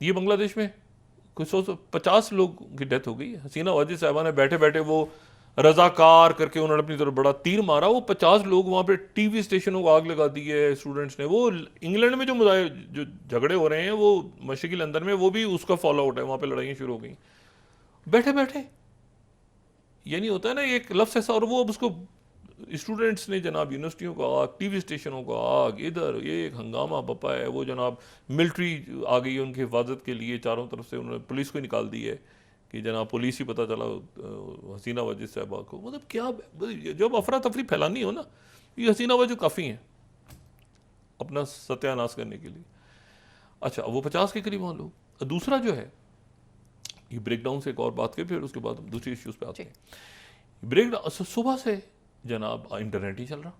ये बांग्लादेश में कुछ 150 लोग की डेथ हो गई। हसीना वाजिद साहबा ने बैठे बैठे वो रजाकार करके उन्होंने अपनी तरफ बड़ा तीर मारा, वो 50 लोग वहाँ पे टीवी स्टेशनों को आग लगा दी है स्टूडेंट्स ने। वो इंग्लैंड में जो झगड़े हो रहे हैं वो मशरकी लंदन में, वो भी उसका फॉलो आउट है, वहाँ पे लड़ाइयाँ शुरू हो गई बैठे बैठे। ये नहीं होता है ना एक लफ्ज़ ऐसा, और वो अब उसको स्टूडेंट्स ने जनाब यूनिवर्सिटियों को आग, टीवी स्टेशनों को आग, इधर ये एक हंगामा बपा है। वो जनाब मिलिट्री आ गई है उनकी हिफाजत के लिए, चारों तरफ से उन्होंने पुलिस को निकाल दी है कि जनाब पुलिस ही पता चला हसीना वाजिद साहबा को। मतलब क्या, जब अफरा तफरी फैलानी हो ना, ये हसीना वाजिद काफ़ी हैं अपना सत्यानाश करने के लिए। अच्छा, वो 50 के करीब मान लो। दूसरा जो है, ये ब्रेकडाउन से एक और बात करें, फिर उसके बाद हम दूसरी इश्यूज़ पे आते हैं। ब्रेकडाउन सुबह से जनाब इंटरनेट ही चल रहा,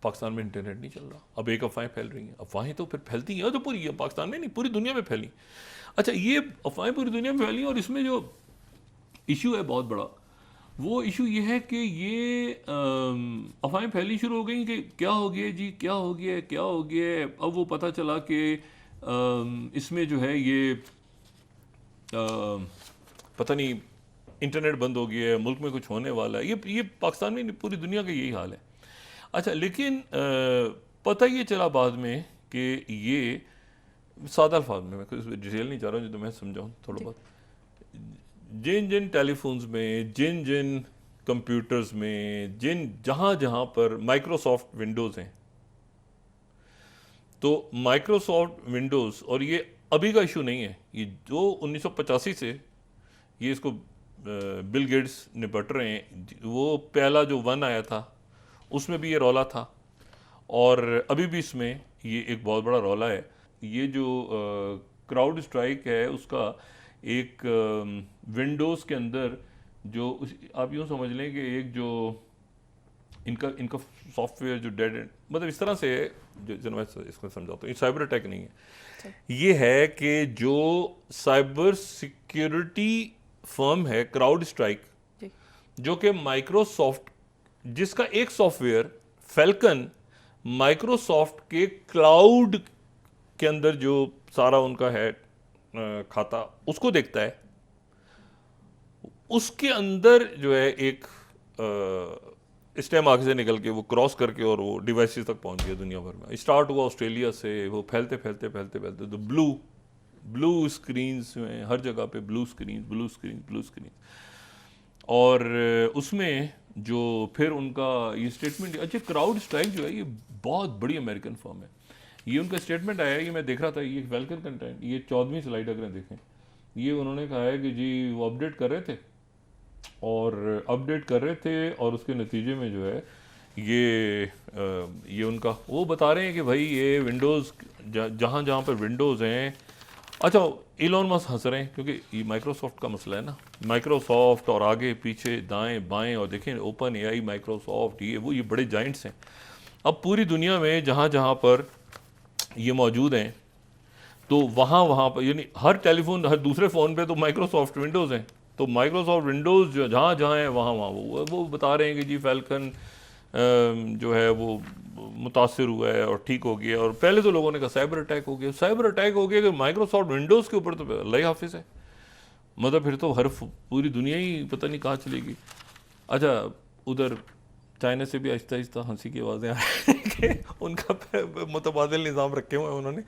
पाकिस्तान में इंटरनेट नहीं चल रहा। अब एक अफवाहें फैल रही हैं, अफवाहें तो फिर फैलती हैं तो पूरी पाकिस्तान में नहीं, पूरी दुनिया में फैली। अच्छा, ये अफवाहें पूरी दुनिया में फैली, और इसमें जो इशू है बहुत बड़ा, वो इशू ये है कि ये अफवाहें फैली शुरू हो गई कि क्या हो गया जी, क्या हो गया, क्या हो गया। अब वो पता चला कि इसमें जो है ये पता नहीं इंटरनेट बंद हो गया है, मुल्क में कुछ होने वाला है। ये पाकिस्तान में पूरी दुनिया का यही हाल है। अच्छा, लेकिन पता ये चला बाद में कि ये सादा अल्फाज में, मैं कुछ डिटेल नहीं चाह रहा हूँ, जो तो मैं समझाऊँ थोड़ा बहुत। जिन जिन टेलीफोन्स में, जिन जिन कंप्यूटर्स में, जहाँ जहाँ पर माइक्रोसॉफ्ट विंडोज़ हैं, तो माइक्रोसॉफ्ट विंडोज़, और ये अभी का इशू नहीं है, ये जो 1985 से ये इसको बिल गेट्स निपट रहे हैं। वो पहला जो वन आया था उसमें भी ये रौला था, और अभी भी इसमें ये एक बहुत बड़ा रौला है। ये जो क्राउड स्ट्राइक है उसका एक विंडोज़ के अंदर जो आप यूँ समझ लें कि एक जो इनका इनका सॉफ्टवेयर जो डेड एंड, मतलब इस तरह से है, जो मैं इसको समझाता हूँ, ये साइबर अटैक नहीं है। ये है कि जो साइबर सिक्योरिटी फर्म है क्राउड स्ट्राइक, जो कि माइक्रोसॉफ्ट, जिसका एक सॉफ्टवेयर फैल्कन माइक्रोसॉफ्ट के क्लाउड के अंदर जो सारा उनका है खाता, उसको देखता है। उसके अंदर जो है एक स्टेम आगे से निकल के वो क्रॉस करके और वो डिवाइसेस तक पहुंच गया दुनिया भर में। स्टार्ट हुआ ऑस्ट्रेलिया से, वो फैलते फैलते फैलते फैलते तो ब्लू स्क्रीन्स में हर जगह पे ब्लू स्क्रीन। और उसमें जो फिर उनका ये स्टेटमेंट, अच्छा क्राउड स्ट्राइक जो है ये बहुत बड़ी अमेरिकन फर्म है। ये उनका स्टेटमेंट आया है, ये मैं देख रहा था, ये वेलकम कंटेंट, ये 14वीं स्लाइड अगर देखें, ये उन्होंने कहा है कि जी वो अपडेट कर रहे थे और उसके नतीजे में जो है ये उनका वो बता रहे हैं कि भाई ये विंडोज़ जहाँ जहाँ पर विंडोज़ हैं। अच्छा, इलॉन मस्क हंस रहे हैं क्योंकि ये माइक्रोसॉफ्ट का मसला है ना, माइक्रोसॉफ्ट और आगे पीछे दाएं बाएं, और देखें ओपन एआई, माइक्रोसॉफ्ट, ये बड़े जाइंट्स हैं। अब पूरी दुनिया में जहाँ जहाँ पर ये मौजूद हैं, तो वहाँ वहाँ पर यानी हर टेलीफोन, हर दूसरे फ़ोन पे तो माइक्रोसॉफ्ट विंडोज़ हैं। तो माइक्रोसॉफ्ट विंडोज़ जो जहाँ जहाँ है वहाँ वहाँ वो बता रहे हैं कि जी फैल्कन जो है वो मुतासिर हुआ है और ठीक हो गया। और पहले तो लोगों ने कहा साइबर अटैक हो गया कि माइक्रोसॉफ्ट विंडोज़ के ऊपर तो अल्लाह हाफिज़ है, मतलब फिर तो हर पूरी दुनिया ही पता नहीं कहाँ चलेगी। अच्छा, उधर चाइना से भी आहिस्ता आहिस्ता हंसी की आवाज़ें आ रही हैं कि उनका मुतबादिल निज़ाम रखे हुए हैं उन्होंने,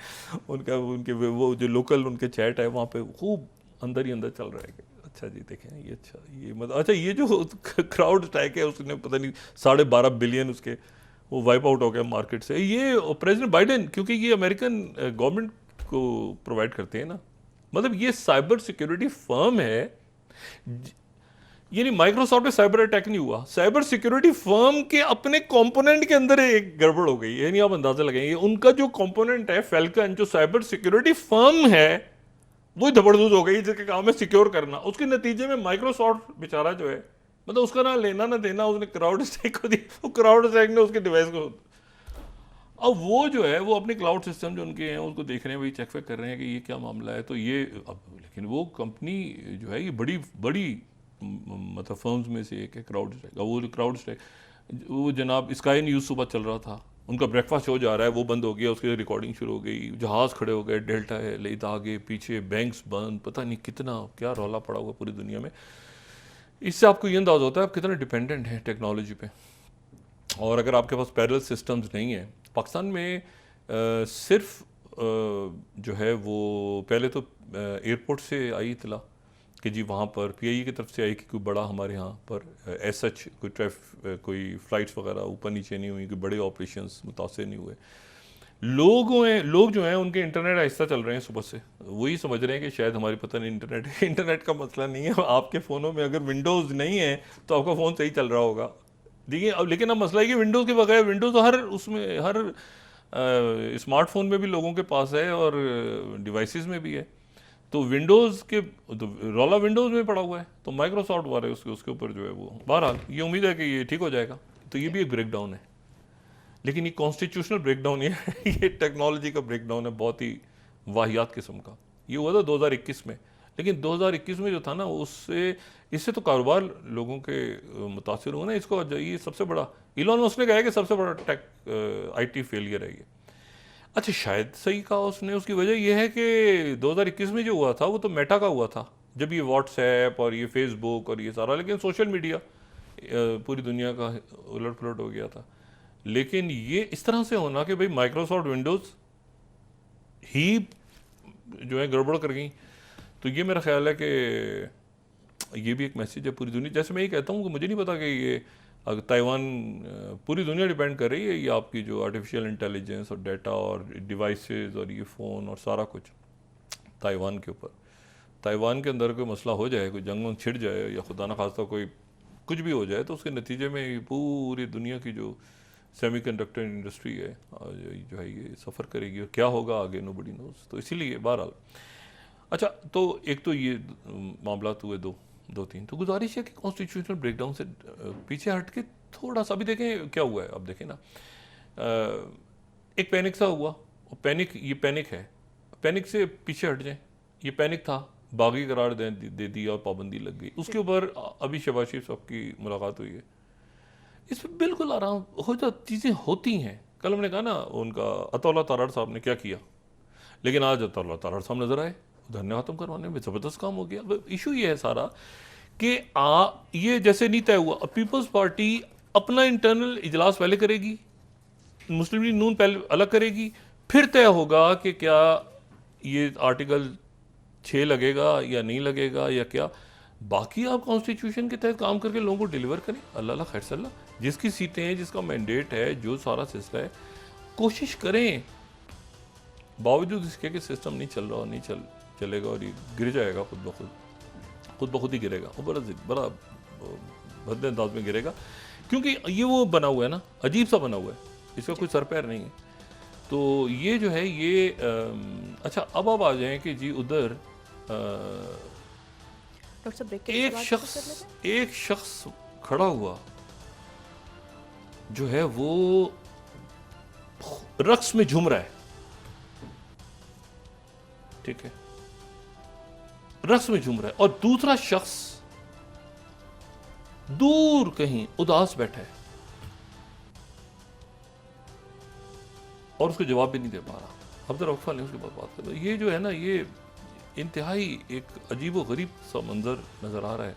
उनके वो जो लोकल उनके चैट है वहाँ पे खूब अंदर ही अंदर चल रहा है कि अच्छा जी देखें ये, अच्छा ये मतलब, अच्छा ये जो क्राउड स्ट्राइक है उसने पता नहीं 12.5 बिलियन उसके वो वाइप आउट हो गया मार्केट से। ये प्रेसिडेंट बाइडेन, क्योंकि ये अमेरिकन गवर्नमेंट को प्रोवाइड करते हैं ना, मतलब ये साइबर सिक्योरिटी फर्म है। यानी माइक्रोसॉफ्ट पे साइबर अटैक नहीं हुआ, साइबर सिक्योरिटी फर्म के अपने कंपोनेंट के अंदर एक गड़बड़ हो गई। यानी आप अंदाजा लगाएंगे उनका जो कंपोनेंट है फैल्कन, जो साइबर सिक्योरिटी फर्म है, वो धबड़धूज हो गई जिसका काम है सिक्योर करना। उसके नतीजे में माइक्रोसॉफ्ट बेचारा जो है, मतलब उसका ना लेना ना देना, उसने क्राउड स्ट्राइक को दिया, वो क्राउड स्ट्राइक ने उसके डिवाइस को, अब वो जो है वो अपने क्लाउड सिस्टम जो उनके हैं उसको देख रहे हैं, भाई चेक वेक कर रहे हैं कि ये क्या मामला है। तो ये अब लेकिन वो कंपनी जो है ये बड़ी बड़ी मतलब फर्म्स में से एक है क्राउड स्ट्राइक। वो क्राउड स्ट्राइक वो जनाब स्काई न्यूज़ सुबह चल रहा था, उनका ब्रेकफास्ट हो जा रहा है, वो बंद हो गया, उसकी रिकॉर्डिंग शुरू हो गई, जहाज़ खड़े हो गए, डेल्टा है लेट आगे पीछे, बैंक्स बंद, पता नहीं कितना क्या रौला पड़ा हुआ पूरी दुनिया में। इससे आपको ये अंदाज़ होता है आप कितना डिपेंडेंट हैं टेक्नोलॉजी पे। और अगर आपके पास पैरेलल सिस्टम्स नहीं है पाकिस्तान में, सिर्फ जो है वो पहले तो एयरपोर्ट से आई इतला कि जी वहाँ पर पीआईई की तरफ से आई कि कोई बड़ा हमारे यहाँ पर एस सच कोई फ़्लाइट्स वगैरह ऊपर नीचे नहीं हुई, कोई बड़े ऑपरेशंस मुतासर नहीं हुए। लोग जो हैं उनके इंटरनेट आहिस्ता चल रहे हैं सुबह से, वही समझ रहे हैं कि शायद हमारी पता नहीं इंटरनेट का मसला नहीं है। आपके फ़ोनों में अगर विंडोज़ नहीं है तो आपका फ़ोन सही चल रहा होगा। देखिए अब लेकिन अब मसला है कि विंडोज़ के बगैर, विंडोज़ तो हर उसमें हर स्मार्टफोन में भी लोगों के पास है और डिवाइसेस में भी है। तो विंडोज़ के तो रौला विंडोज़ में पड़ा हुआ है, तो माइक्रोसॉफ्ट वाले उसके ऊपर जो है वो, बहरहाल ये उम्मीद है कि ये ठीक हो जाएगा। तो ये भी एक ब्रेक डाउन है, लेकिन ये कॉन्स्टिट्यूशनल ब्रेक डाउन ये ये टेक्नोलॉजी का ब्रेक डाउन है, बहुत ही वाहियात किस्म का। ये हुआ था 2021 में, लेकिन 2021 में जो था ना उससे इससे तो कारोबार लोगों के मुतासिर हुए ना। इसको ये सबसे बड़ा, इलॉन मस्क ने कहा है कि सबसे बड़ा टेक आईटी फेलियर है ये। अच्छा शायद सही कहा उसने, उसकी वजह यह है कि 2021 में जो हुआ था वो तो मेटा का हुआ था, जब ये व्हाट्सएप और ये फेसबुक और ये सारा, लेकिन सोशल मीडिया पूरी दुनिया का उलट पुलट हो गया था। लेकिन ये इस तरह से होना कि भाई माइक्रोसॉफ्ट विंडोज़ ही जो है गड़बड़ कर गई, तो ये मेरा ख्याल है कि ये भी एक मैसेज है पूरी दुनिया। जैसे मैं ये कहता हूँ कि मुझे नहीं पता कि ये ताइवान, पूरी दुनिया डिपेंड कर रही है ये आपकी जो आर्टिफिशियल इंटेलिजेंस और डाटा और डिवाइसेस और ये फ़ोन और सारा कुछ ताइवान के ऊपर। ताइवान के अंदर कोई मसला हो जाए, कोई जंग वंग छिड़ जाए या खुदा न खास्ता कोई कुछ भी हो जाए, तो उसके नतीजे में पूरी दुनिया की जो सेमीकंडक्टर इंडस्ट्री है जो है ये सफ़र करेगी, और क्या होगा आगे नोबडी नोज। तो इसीलिए बहरहाल अच्छा, तो एक तो ये मामला हुए दो तीन, तो गुजारिश है कि कॉन्स्टिट्यूशनल ब्रेकडाउन से पीछे हट के थोड़ा सा, अभी देखें क्या हुआ है, अब देखें ना, एक पैनिक सा हुआ, ये पैनिक है, पैनिक से पीछे हट जाएं। ये पैनिक था, बागी करार दे दिया और पाबंदी लग गई। उसके ऊपर अभी शहबाज शरीफ साहब की मुलाकात हुई है, इस पर बिल्कुल आराम हो जा, चीज़ें होती हैं। कल हमने कहा ना उनका अतौला तारड़ साहब ने क्या किया, लेकिन आज अतौला तारड़ साहब नजर आए, धरना खत्म करवाने में ज़बरदस्त काम हो गया। अब इशू ये है सारा कि ये जैसे नहीं तय हुआ, अब पीपल्स पार्टी अपना इंटरनल इजलास पहले करेगी, मुस्लिम लीग नून पहले अलग करेगी, फिर तय होगा कि क्या ये आर्टिकल 6 लगेगा या नहीं लगेगा या क्या। बाकी आप कॉन्स्टिट्यूशन के तहत काम करके लोगों को डिलीवर करें, अल्लाह खैर सल्ला, जिसकी सीटें हैं, जिसका मैंडेट है, जो सारा सिलसिला है, कोशिश करें। बावजूद इसके कि सिस्टम नहीं चल रहा और नहीं चलेगा और ये गिर जाएगा खुद ब खुद ही गिरेगा, और बड़ा भद्दे अंदाज में गिरेगा, क्योंकि ये वो बना हुआ है ना, अजीब सा बना हुआ है, इसका कोई सर पैर नहीं है। तो ये जो है ये अच्छा, अब आप आ जाएं कि जी उधर एक शख्स खड़ा हुआ जो है वो रक्स में झूम रहा है, ठीक है, रक्स में झूम रहा है, और दूसरा शख्स दूर कहीं उदास बैठा है और उसको जवाब भी नहीं दे पा रहा। अब जरा वक्फा लें, उसके बाद बात करें। ये जो है ना, ये इंतहाई एक अजीब व गरीब सा मंजर नजर आ रहा है